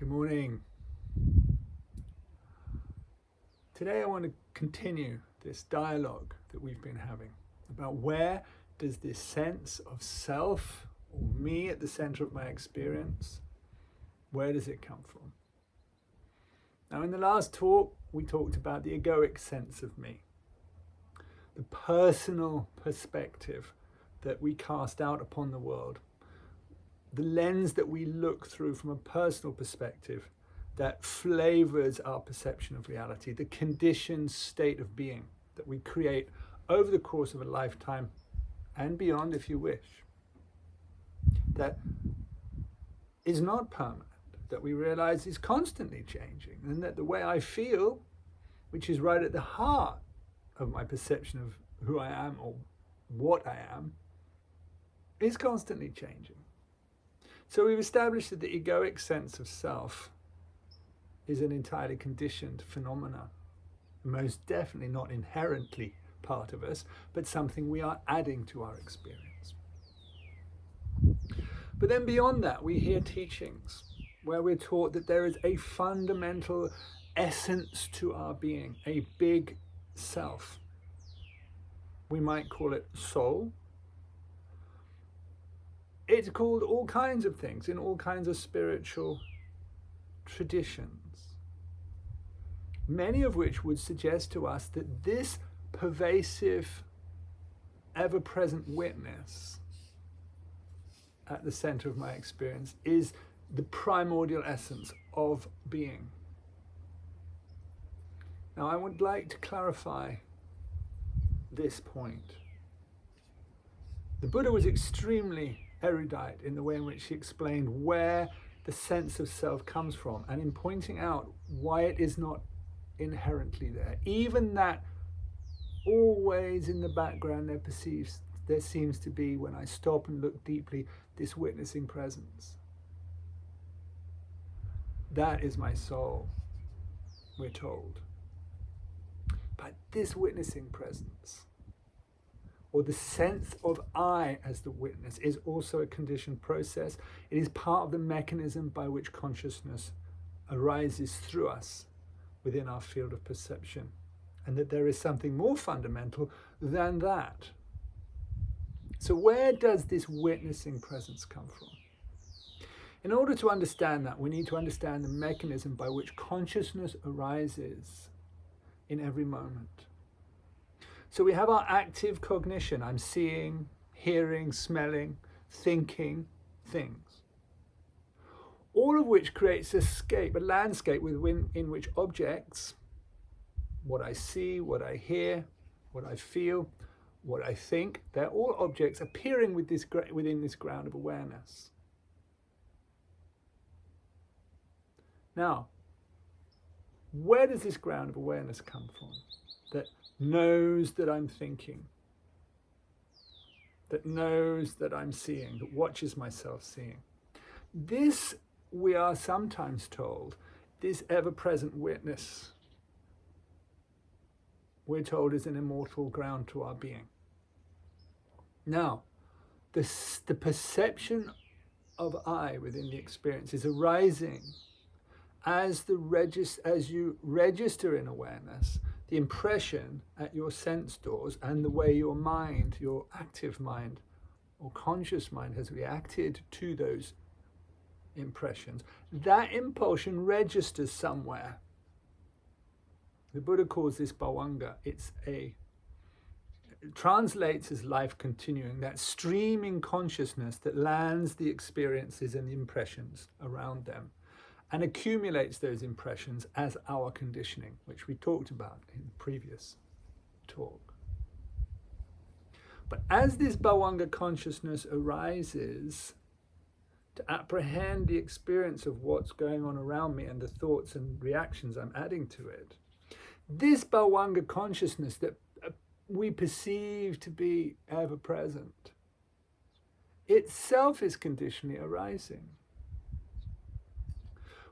Good morning. Today I want to continue this dialogue that we've been having about where does this sense of self or me at the center of my experience, where does it come from? Now in the last talk we talked about the egoic sense of me, the personal perspective that we cast out upon the world, the lens that we look through from a personal perspective that flavors our perception of reality, the conditioned state of being that we create over the course of a lifetime and beyond if you wish, that is not permanent, that we realize is constantly changing, and that the way I feel, which is right at the heart of my perception of who I am or what I am, is constantly changing. So we've established that the egoic sense of self is an entirely conditioned phenomena, most definitely not inherently part of us, but something we are adding to our experience. But then beyond that, we hear teachings where we're taught that there is a fundamental essence to our being, a big self. We might call it soul. It's called all kinds of things in all kinds of spiritual traditions, many of which would suggest to us that this pervasive, ever-present witness at the center of my experience is the primordial essence of being. Now, I would like to clarify this point. The Buddha was extremely erudite in the way in which he explained where the sense of self comes from, and in pointing out why it is not inherently there. Even that always in the background there seems to be, when I stop and look deeply, this witnessing presence. That is my soul, we're told. But this witnessing presence, or the sense of I as the witness, is also a conditioned process. It is part of the mechanism by which consciousness arises through us within our field of perception, and that there is something more fundamental than that. So where does this witnessing presence come from? In order to understand that, we need to understand the mechanism by which consciousness arises in every moment. So we have our active cognition. I'm seeing, hearing, smelling, thinking things. All of which creates a landscape in which objects, what I see, what I hear, what I feel, what I think, they're all objects appearing within this ground of awareness. Now, where does this ground of awareness come from that knows that I'm thinking, that knows that I'm seeing, that watches myself seeing? This, we are sometimes told, this ever-present witness, we're told, is an immortal ground to our being. Now, the perception of I within the experience is arising as you register in awareness the impression at your sense doors and the way your mind, your active mind or conscious mind, has reacted to those impressions. That impulsion registers somewhere. The Buddha calls this bhavanga. It translates as life continuing, that streaming consciousness that lands the experiences and the impressions around them and accumulates those impressions as our conditioning, which we talked about in the previous talk. But as this bhavanga consciousness arises to apprehend the experience of what's going on around me and the thoughts and reactions I'm adding to it, this bhavanga consciousness that we perceive to be ever present itself is conditionally arising.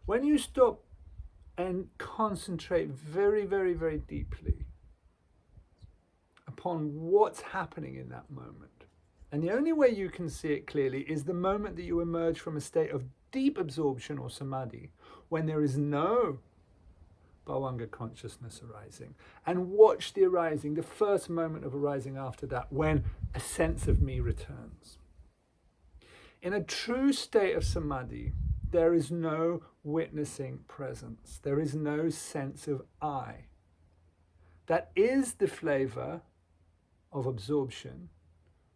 When you stop and concentrate very, very, very deeply upon what's happening in that moment, And the only way you can see it clearly is the moment that you emerge from a state of deep absorption or samadhi, when there is no bhavanga consciousness arising, and watch the arising, the first moment of arising after that, when a sense of me returns. In a true state of samadhi, there is no witnessing presence. There is no sense of I. That is the flavor of absorption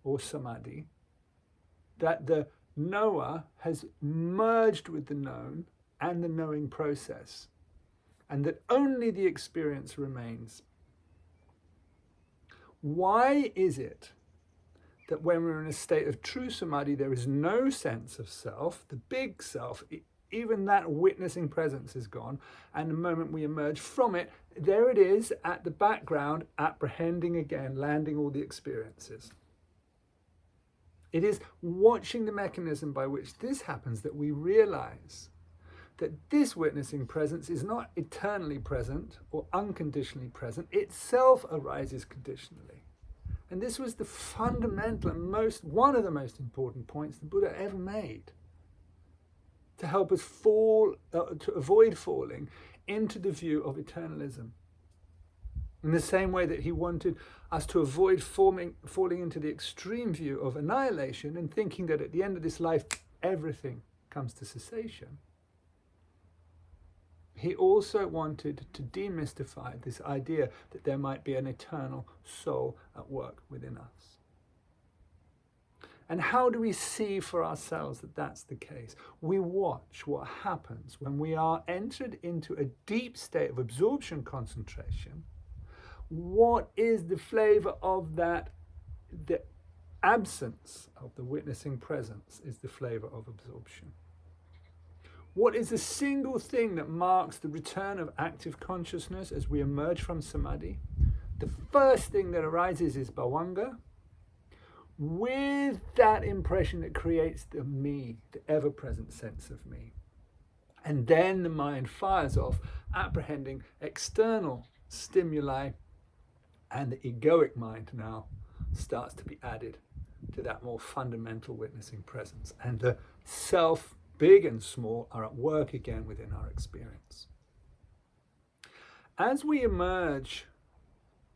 or samadhi, that the knower has merged with the known and the knowing process, and that only the experience remains. Why is it that when we're in a state of true samadhi, there is no sense of self, the big self, even that witnessing presence is gone, and the moment we emerge from it, there it is at the background, apprehending again, landing all the experiences. It is watching the mechanism by which this happens that we realize that this witnessing presence is not eternally present or unconditionally present. Itself arises conditionally. And this was the fundamental and one of the most important points the Buddha ever made, to help us to avoid falling into the view of eternalism. In the same way that he wanted us to avoid falling into the extreme view of annihilation and thinking that at the end of this life everything comes to cessation. He also wanted to demystify this idea that there might be an eternal soul at work within us. And how do we see for ourselves that that's the case? We watch what happens when we are entered into a deep state of absorption concentration. What is the flavor of that? The absence of the witnessing presence is the flavor of absorption. What is the single thing that marks the return of active consciousness as we emerge from samadhi? The first thing that arises is bhavanga, with that impression that creates the me, the ever-present sense of me. And then the mind fires off, apprehending external stimuli, and the egoic mind now starts to be added to that more fundamental witnessing presence. And the self, big and small, are at work again within our experience. As we emerge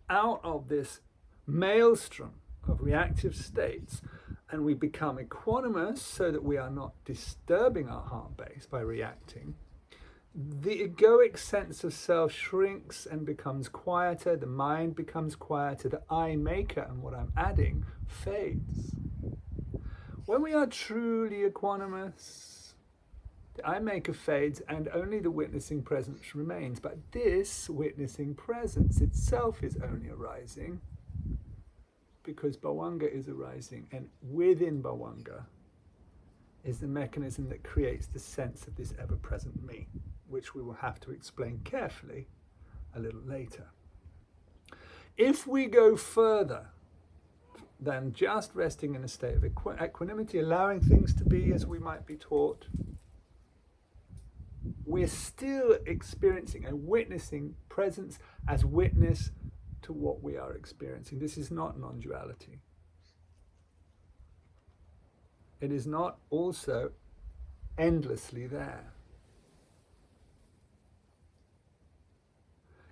out of this maelstrom of reactive states and we become equanimous so that we are not disturbing our heart base by reacting, the egoic sense of self shrinks and becomes quieter, the mind becomes quieter, the I maker and what I'm adding fades. When we are truly equanimous, the I maker fades and only the witnessing presence remains. But this witnessing presence itself is only arising because bhavanga is arising, and within bhavanga is the mechanism that creates the sense of this ever-present me, which we will have to explain carefully a little later. If we go further than just resting in a state of equanimity, allowing things to be as we might be taught, we're still experiencing a witnessing presence as witness to what we are experiencing. This is not non-duality. It is not also endlessly there.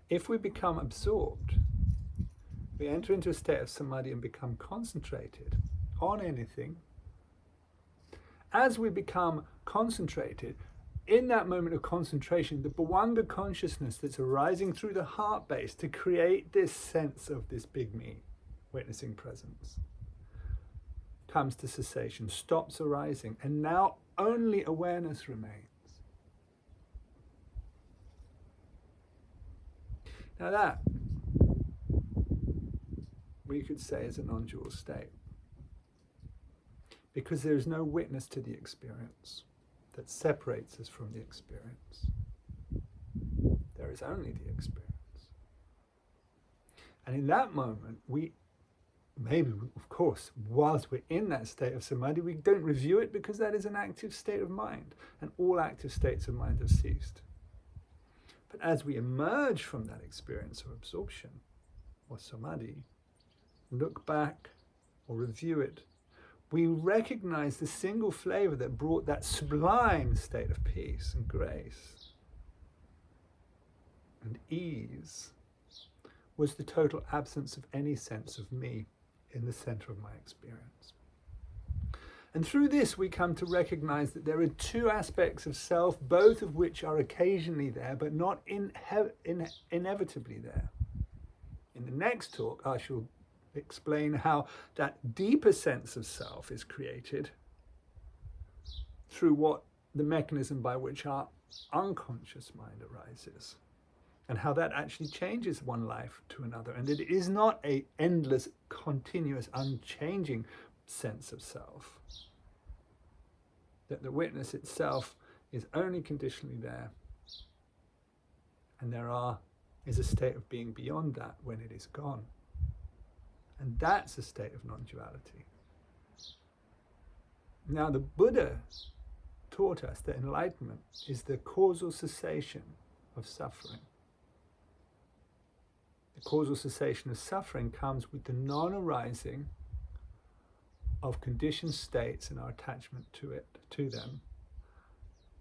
If we become absorbed, we enter into a state of samadhi and become concentrated on anything. As we become concentrated, in that moment of concentration, the bhavanga consciousness that's arising through the heart base to create this sense of this big me, witnessing presence, comes to cessation, stops arising, and now only awareness remains. Now that, we could say, is a non-dual state, because there is no witness to the experience that separates us from the experience. There is only the experience. And in that moment, maybe, of course, whilst we're in that state of samadhi, we don't review it because that is an active state of mind, and all active states of mind have ceased. But as we emerge from that experience of absorption or samadhi, look back or review it, we recognize the single flavor that brought that sublime state of peace and grace and ease was the total absence of any sense of me in the center of my experience. And through this, we come to recognize that there are two aspects of self, both of which are occasionally there, but not inevitably there. In the next talk, I shall explain how that deeper sense of self is created through what the mechanism by which our unconscious mind arises, and how that actually changes one life to another. And it is not an endless, continuous, unchanging sense of self. That the witness itself is only conditionally there, and is a state of being beyond that when it is gone. And that's a state of non-duality. Now, the Buddha taught us that enlightenment is the causal cessation of suffering. The causal cessation of suffering comes with the non-arising of conditioned states and our attachment to them,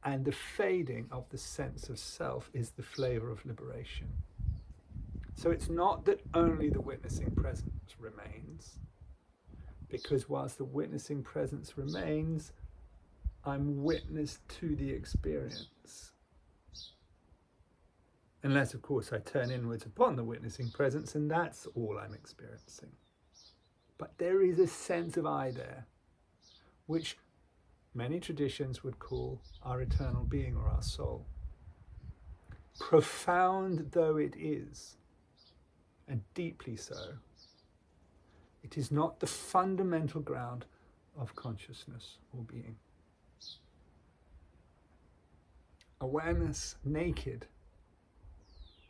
and the fading of the sense of self is the flavor of liberation. So it's not that only the witnessing presence remains, because whilst the witnessing presence remains, I'm witness to the experience. Unless, of course, I turn inwards upon the witnessing presence, and that's all I'm experiencing. But there is a sense of I there, which many traditions would call our eternal being or our soul. Profound though it is, and deeply so, it is not the fundamental ground of consciousness or being. Awareness, naked,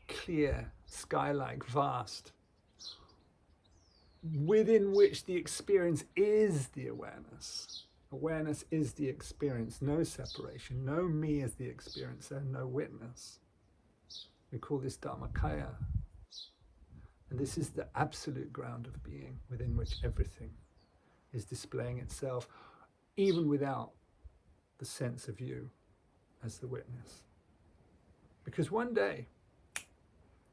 clear, sky-like, vast, within which the experience is the awareness. Awareness is the experience, no separation, no me as the experiencer, no witness. We call this Dharmakaya. And this is the absolute ground of being, within which everything is displaying itself, even without the sense of you as the witness. Because one day,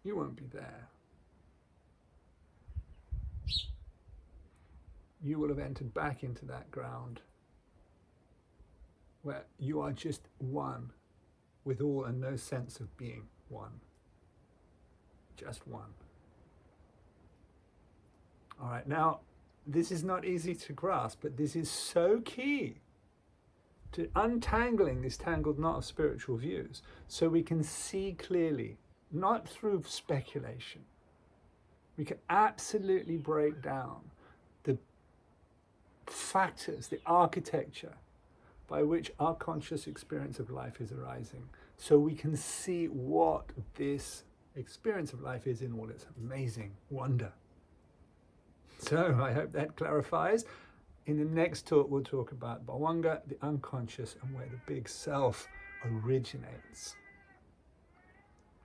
you won't be there. You will have entered back into that ground where you are just one with all and no sense of being one. Just one. All right, now, this is not easy to grasp, but this is so key to untangling this tangled knot of spiritual views so we can see clearly, not through speculation. We can absolutely break down the factors, the architecture by which our conscious experience of life is arising, so we can see what this experience of life is in all its amazing wonder. So I hope that clarifies. In the next talk, we'll talk about Bhavanga, the unconscious, and where the big self originates.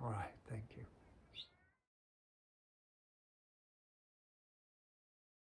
All right, thank you.